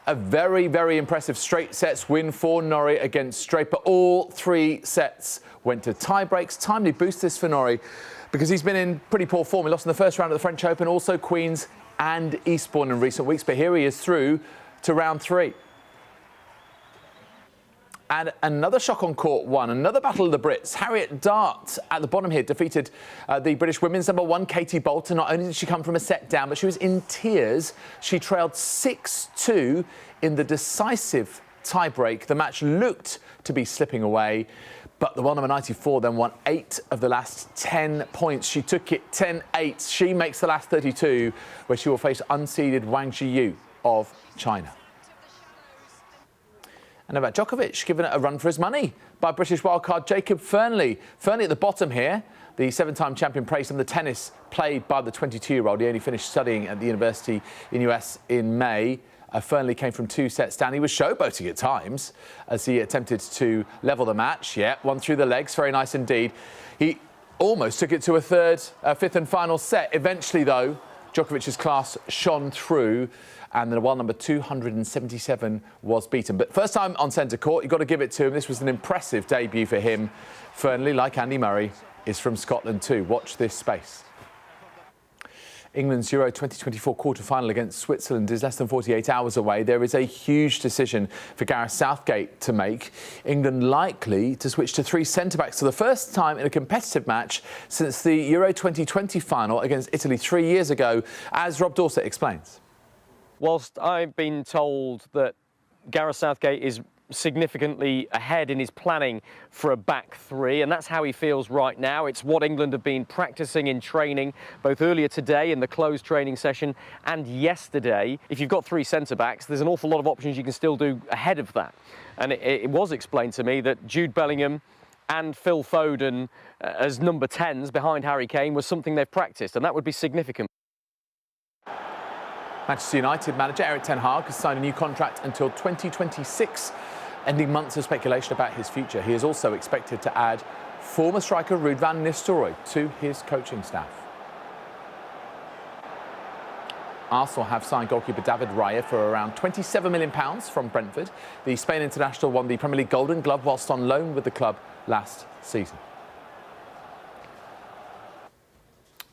A very, very impressive straight sets win for Norrie against Draper. All three sets went to tie breaks. Timely boost this for Norrie because he's been in pretty poor form. He lost in the first round of the French Open, also Queen's and Eastbourne in recent weeks, but here he is through to round three. And another shock on court one, another battle of the Brits. Harriet Dart at the bottom here defeated the British women's number one, Katie Bolton. Not only did she come from a set down, but she was in tears. She trailed 6-2 in the decisive tie-break. The match looked to be slipping away, but the one number 94 then won 8 of the last 10 points. She took it 10-8. She makes the last 32, where she will face unseeded Wang Zhiyu of China. And Novak Djokovic given it a run for his money by British wildcard Jacob Fernley. Fernley at the bottom here, the 7-time champion, praised him. The tennis played by the 22-year-old. He only finished studying at the university in US in May. Fernley came from 2 sets down. He was showboating at times as he attempted to level the match. Yeah, one through the legs. Very nice indeed. He almost took it to a fifth and final set. Eventually, though, Djokovic's class shone through, and the one number 277 was beaten. But first time on centre court, you've got to give it to him. This was an impressive debut for him. Fernley, like Andy Murray, is from Scotland too. Watch this space. England's Euro 2024 quarter-final against Switzerland is less than 48 hours away. There is a huge decision for Gareth Southgate to make. England likely to switch to 3 centre-backs for the first time in a competitive match since the Euro 2020 final against Italy 3 years ago, as Rob Dorset explains. Whilst I've been told that Gareth Southgate is significantly ahead in his planning for a back three, and that's how he feels right now. It's what England have been practicing in training, both earlier today in the closed training session and yesterday. If you've got 3 centre-backs, there's an awful lot of options you can still do ahead of that. And it was explained to me that Jude Bellingham and Phil Foden as number 10s behind Harry Kane was something they've practiced, and that would be significant. Manchester United manager Erik ten Hag has signed a new contract until 2026, ending months of speculation about his future. He is also expected to add former striker Ruud van Nistelrooy to his coaching staff. Arsenal have signed goalkeeper David Raya for around £27 million from Brentford. The Spain international won the Premier League Golden Glove whilst on loan with the club last season.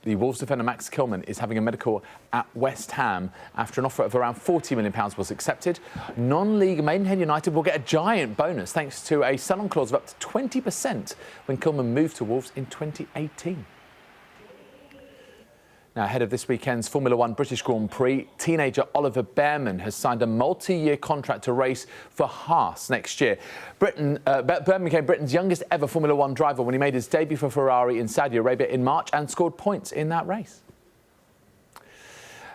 The Wolves defender Max Kilman is having a medical at West Ham after an offer of around £40 million was accepted. Non-league Maidenhead United will get a giant bonus thanks to a sell-on clause of up to 20% when Kilman moved to Wolves in 2018. Now, ahead of this weekend's Formula One British Grand Prix, teenager Oliver Bearman has signed a multi-year contract to race for Haas next year. Bearman became Britain's youngest ever Formula One driver when he made his debut for Ferrari in Saudi Arabia in March and scored points in that race.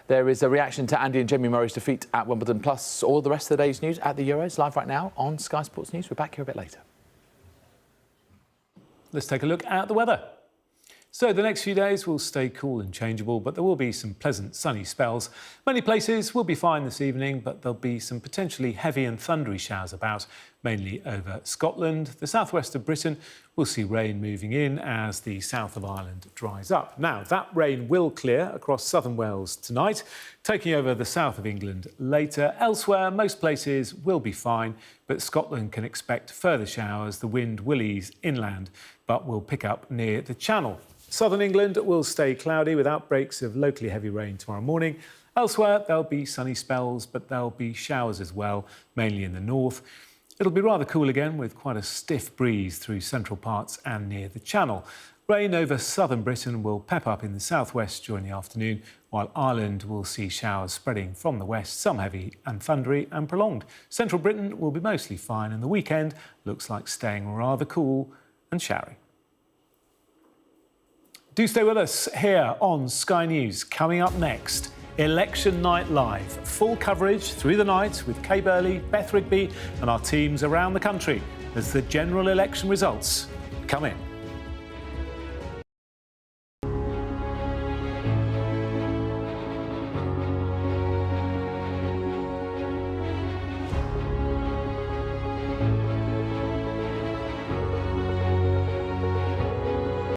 There is a reaction to Andy and Jamie Murray's defeat at Wimbledon, plus all the rest of the day's news at the Euros, live right now on Sky Sports News. We're back here a bit later. Let's take a look at the weather. So the next few days will stay cool and changeable, but there will be some pleasant sunny spells. Many places will be fine this evening, but there'll be some potentially heavy and thundery showers about, mainly over Scotland, the southwest of Britain, we'll see rain moving in as the south of Ireland dries up. Now, that rain will clear across southern Wales tonight, taking over the south of England later. Elsewhere, most places will be fine, but Scotland can expect further showers. The wind will ease inland, but will pick up near the Channel. Southern England will stay cloudy with outbreaks of locally heavy rain tomorrow morning. Elsewhere, there'll be sunny spells, but there'll be showers as well, mainly in the north. It'll be rather cool again with quite a stiff breeze through central parts and near the Channel. Rain over southern Britain will pep up in the southwest during the afternoon, while Ireland will see showers spreading from the west, some heavy and thundery and prolonged. Central Britain will be mostly fine, and the weekend looks like staying rather cool and showery. Do stay with us here on Sky News. Coming up next, Election Night Live. Full coverage through the night with Kay Burley, Beth Rigby and our teams around the country as the general election results come in.